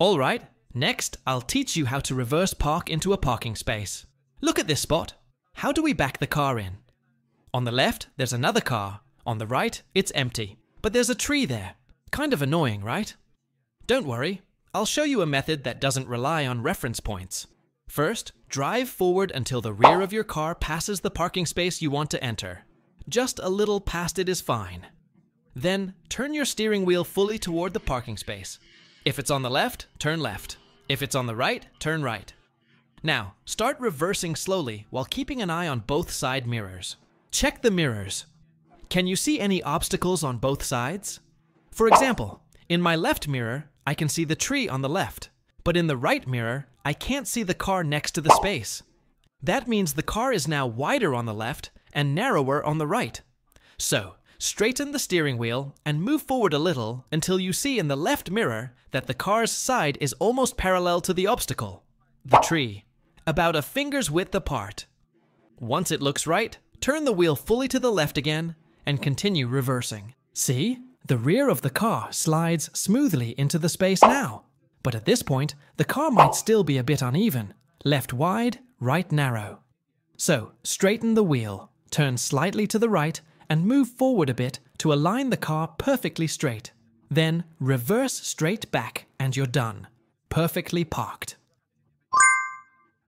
Alright, next I'll teach you how to reverse park into a parking space. Look at this spot. How do we back the car in? On the left, there's another car. On the right, it's empty. But there's a tree there. Kind of annoying, right? Don't worry, I'll show you a method that doesn't rely on reference points. First, drive forward until the rear of your car passes the parking space you want to enter. Just a little past it is fine. Then, turn your steering wheel fully toward the parking space. If it's on the left, turn left. If it's on the right, turn right. Now, start reversing slowly while keeping an eye on both side mirrors. Check the mirrors. Can you see any obstacles on both sides? For example, in my left mirror, I can see the tree on the left, but in the right mirror, I can't see the car next to the space. That means the car is now wider on the left and narrower on the right. So, straighten the steering wheel and move forward a little until you see in the left mirror that the car's side is almost parallel to the obstacle, the tree, about a finger's width apart. Once it looks right, turn the wheel fully to the left again and continue reversing. See? The rear of the car slides smoothly into the space now. But at this point, the car might still be a bit uneven. Left wide, right narrow. So, straighten the wheel, turn slightly to the right, and move forward a bit to align the car perfectly straight. Then, reverse straight back and you're done. Perfectly parked.